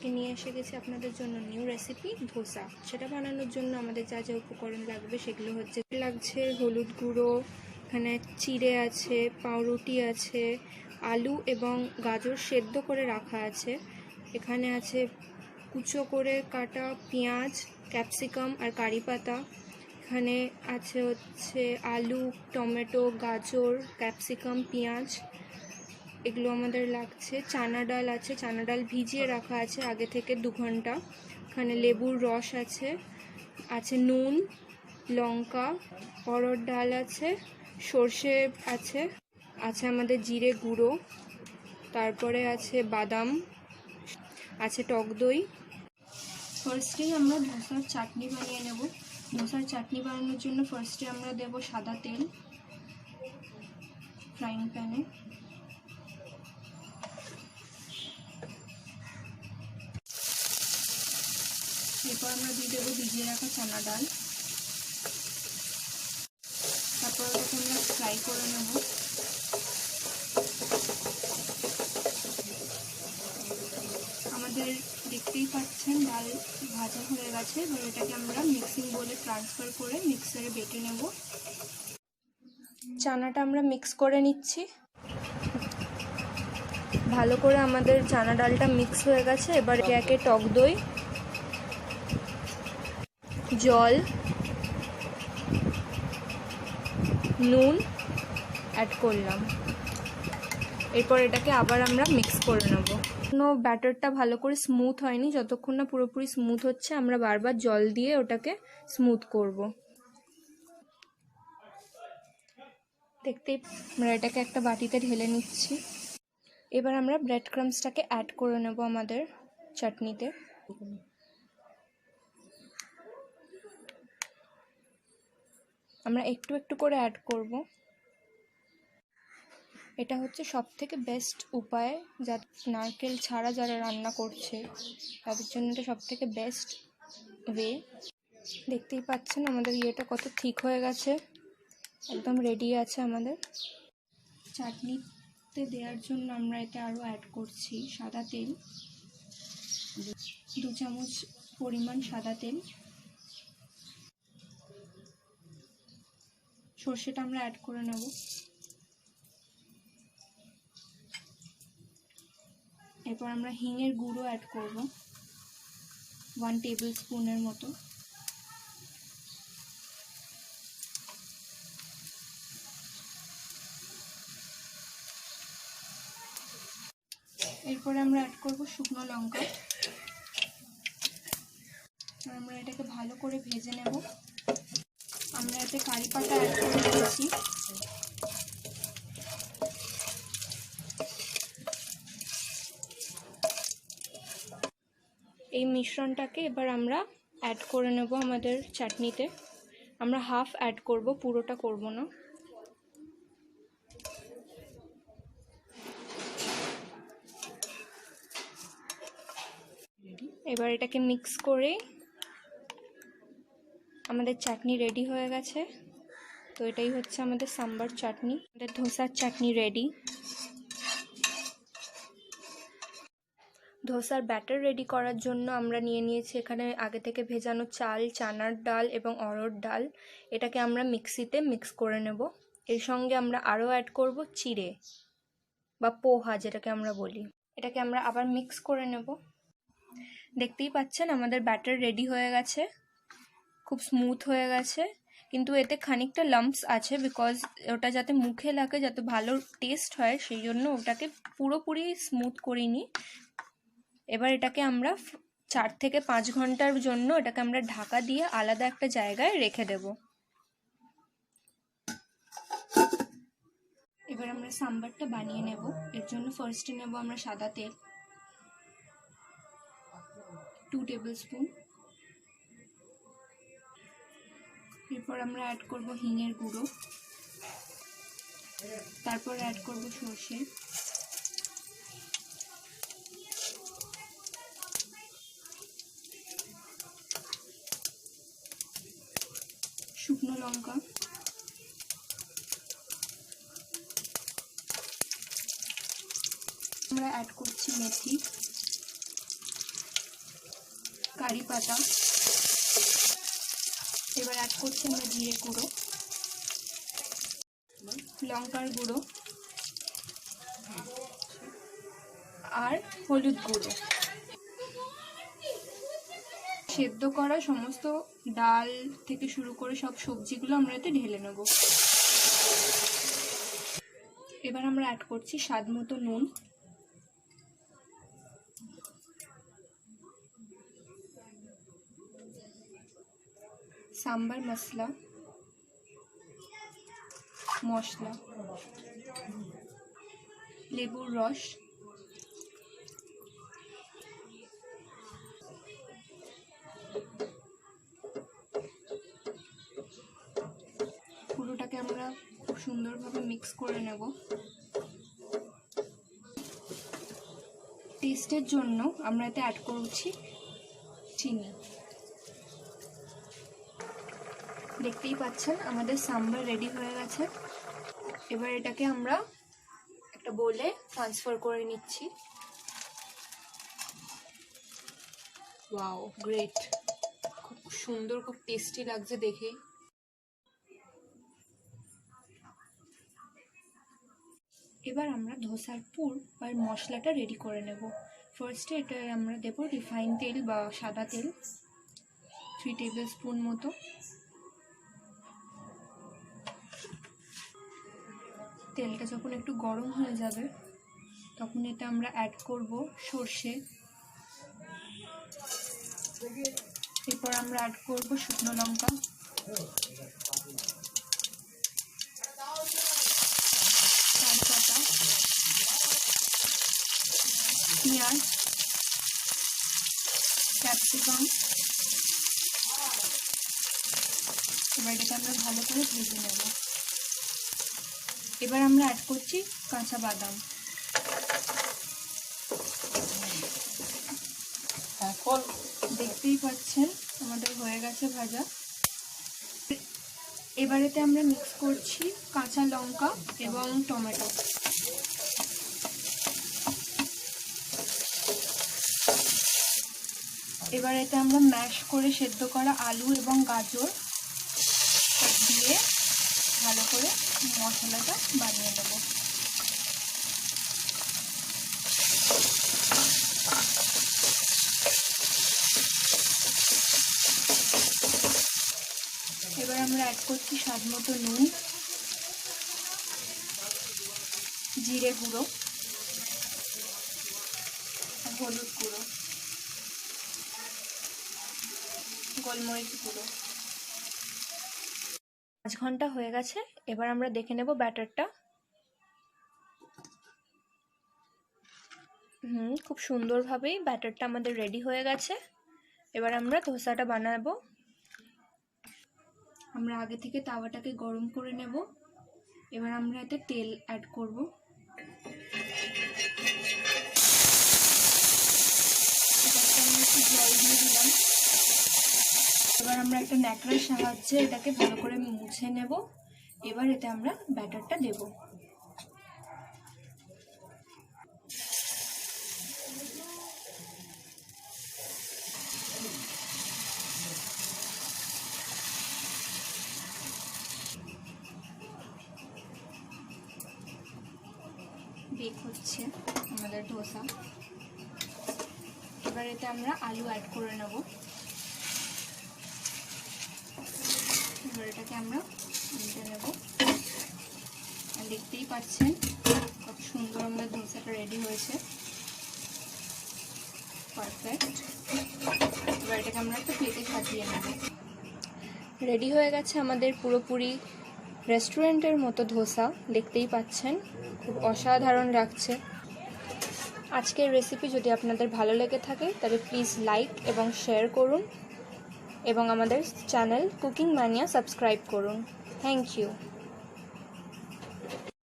আজকে নিয়ে এসে গেছি আপনাদের জন্য নিউ রেসিপি ধোসা। সেটা বানানোর জন্য আমাদের যা যা উপকরণ লাগবে সেগুলো লাগছে হলুদ গুঁড়ো, এখানে চিড়ে আছে, পাউরুটি আছে, আলু এবং গাজর সেদ্ধ করে রাখা আছে, এখানে আছে কুচো করে কাটা পেঁয়াজ, ক্যাপসিকাম আর কারি পাতা, এখানে আছে হচ্ছে আলু, টমেটো, গাজর, ক্যাপসিকাম, পেঁয়াজ, এগুলো আমাদের লাগছে। চানা ডাল আছে, চানা ডাল ভিজিয়ে রাখা আছে আগে থেকে 2 ঘন্টা, এখানে লেবুর রস আছে নুন, লঙ্কা, অড়হর ডাল আছে, সর্ষে আছে আমাদের জিরে গুঁড়ো, তারপরে আছে বাদাম, আছে টক দই। ফার্স্টেই আমরা ধোসার চাটনি বানিয়ে নেব। ধোসার চাটনি বানানোর জন্য ফার্স্টে আমরা দেব সাদা তেল ফ্রাইং প্যানে। এরপর আমরা দিয়ে দেবো ভিজিয়ে রাখা চানা ডাল, তারপর ওটাকে আমরা ফ্রাই করে নেব। আমাদের দেখতেই পাচ্ছেন ডাল ভাজা হয়ে গেছে, এবার এটাকে আমরা মিক্সিং বোলে ট্রান্সফার করে মিক্সারে বেটে নেব। চানাটা আমরা মিক্স করে নিচ্ছি। ভালো করে আমাদের চানা ডালটা মিক্স হয়ে গেছে, এবার একে টক দই, জল, নুন অ্যাড করলাম। এরপর এটাকে আবার আমরা মিক্স করে নেব। ব্যাটারটা ভালো করে স্মুথ হয়নি, যতক্ষণ না পুরোপুরি স্মুথ হচ্ছে আমরা বারবার জল দিয়ে ওটাকে স্মুথ করব। দেখতেই আমরা এটাকে একটা বাটিতে ঢেলে নিচ্ছি। এবার আমরা ব্রেড ক্রাম্বসটাকে অ্যাড করে নেব আমাদের চাটনিতে। আমরা একটু একটু করে অ্যাড করব। এটা হচ্ছে সবথেকে বেস্ট উপায়, যা নারকেল ছাড়া যারা রান্না করছে তাদের জন্য এটা সবথেকে বেস্ট ওয়ে। দেখতেই পাচ্ছেন আমাদের ইয়েটা কত ঠিক হয়ে গেছে, একদম রেডি আছে আমাদের। চাটনিতে দেওয়ার জন্য আমরা এতে আরও অ্যাড করছি সাদা তেল, 2 চামচ পরিমাণ সাদা তেল। সর্ষেটা আমরা অ্যাড করে নেব। এরপর আমরা হিঙের গুঁড়ো অ্যাড করব 1 টেবিল স্পুনের মতো। এরপরে আমরা অ্যাড করব শুকনো লঙ্কা। আমরা এটাকে ভালো করে ভেজে নেব। আমরা এতে কারি পাতা অ্যাড করে দিয়েছি। এই মিশ্রণটাকে এবার আমরা অ্যাড করে নেব আমাদের চাটনিতে। আমরা হাফ অ্যাড করব, পুরোটা করব না। এবার এটাকে মিক্স করে আমাদের চাটনি রেডি হয়ে গেছে। তো এটাই হচ্ছে আমাদের সাম্বার চাটনি, আমাদের ধোসার চাটনি রেডি। ধোসার ব্যাটার রেডি করার জন্য আমরা নিয়ে নিয়েছি এখানে আগে থেকে ভেজানো চাল, চানার ডাল এবং অড়হর ডাল। এটাকে আমরা মিক্সিতে মিক্স করে নেব। এর সঙ্গে আমরা আরও অ্যাড করব চিড়ে বা পোহা যেটাকে আমরা বলি। এটাকে আমরা আবার মিক্স করে নেব। দেখতেই পাচ্ছেন আমাদের ব্যাটার রেডি হয়ে গেছে, খুব স্মুথ হয়ে গেছে, কিন্তু এতে খানিকটা লাম্পস আছে, বিকজ ওটা যাতে মুখে লাগে, যাতে ভালো টেস্ট হয়, সেই জন্য ওটাকে পুরোপুরি স্মুথ করিনি। এবার এটাকে আমরা 4 থেকে 5 ঘন্টার জন্য এটাকে আমরা ঢাকা দিয়ে আলাদা একটা জায়গায় রেখে দেব। এবার আমরা সাম্বারটা বানিয়ে নেব। এর জন্য ফার্স্টে নেব আমরা সাদা তেল 2 টেবিল স্পুন। এরপর আমরা অ্যাড করব হিঙের গুঁড়ো, তারপর অ্যাড করব সর্ষে, শুকনো লঙ্কা, আমরা অ্যাড করছি মেথি, কারি পাতা। এবার অ্যাড করছি আমরা জিরে গুঁড়ো, লঙ্কার গুঁড়ো আর হলুদ গুঁড়ো। সেদ্ধ করা সমস্ত ডাল থেকে শুরু করে সব সবজিগুলো আমরা এতে ঢেলে নেব। এবার আমরা অ্যাড করছি স্বাদ মতো নুন, सांबर मसला, मशला, लेबुर रस, পুরোটাকে আমরা খুব সুন্দরভাবে মিক্স করে নেব। টেস্টের জন্য আমরা এতে অ্যাড করছি চিনি। দেখতেই পাচ্ছেন আমাদের সাম্বার রেডি হয়ে গেছে। এবার এটাকে আমরা একটা বোলে ট্রান্সফার করে নিচ্ছি। ওয়াও, গ্রেট, খুব সুন্দর, খুব টেস্টি লাগছে দেখে। এবার আমরা ধোসার পুর আর মশলাটা রেডি করে নেব। ফার্স্টে এটা আমরা দেব রিফাইন তেল বা সাদা তেল 3 টেবিল স্পুন মতো। তেলটা যখন একটু গরম হয়ে যাবে তখন এতে আমরা অ্যাড করব সর্ষে, এরপর আমরা অ্যাড করব শুকনো লঙ্কা, তেজপাতা, পেঁয়াজ, ক্যাপসিকাম। এবার এটাকে আমরা ভালো করে ভেজে নেব। এবার আমরা অ্যাড করছি কাঁচা বাদাম। এখন দেখতেই পাচ্ছেন আমাদের হয়ে গেছে ভাজা। এবার এতে আমরা মিক্স করছি কাঁচা লঙ্কা এবং টমেটো। এবার এতে আমরা ম্যাশ করে সেদ্ধ করা আলু এবং গাজর দিয়ে ভালো করে মশলাটা বানিয়ে নেব। এবার আমরা অ্যাড করছি স্বাদ মতো নুন, জিরে গুঁড়ো, হলুদ গুঁড়ো, গোলমরিচ গুঁড়ো। 5 ঘন্টা হয়ে গেছে। এবার আমরা দেখে নেব ব্যাটারটা। খুব সুন্দরভাবেই ব্যাটারটা আমাদের রেডি হয়ে গেছে। এবার আমরা ধোসাটা বানাবো। আমরা আগে থেকে তাওয়াটাকে গরম করে নেব। এবার আমরা এতে তেল অ্যাড করব। জল দিয়ে দিলাম। এবার আমরা একটা ন্যাকড়ার সাহায্যে এটাকে ভালো করে মুছে নেব। এবার এতে আমরা ব্যাটারটা দেব। বেক হচ্ছে আমাদের ধোসা। এবার এতে আমরা আলু অ্যাড করে নেব। এবার এটাকে আমরা উল্টে নেব। দেখতেই পাচ্ছেন কত সুন্দর আমাদের ধোসাটা রেডি হয়েছে, পারফেক্ট। এবার এটাকে আমরা একটা প্লেটে সাজিয়ে নেব। রেডি হয়ে গেছে আমাদের পুরোপুরি রেস্টুরেন্টের মতো ধোসা। দেখতেই পাচ্ছেন খুব অসাধারণ লাগছে। আজকের রেসিপি যদি আপনাদের ভালো লেগে থাকে তাহলে প্লিজ লাইক এবং শেয়ার করুন এবং আমাদের চ্যানেল কুকিং ম্যানিয়া সাবস্ক্রাইব করুন। Thank you.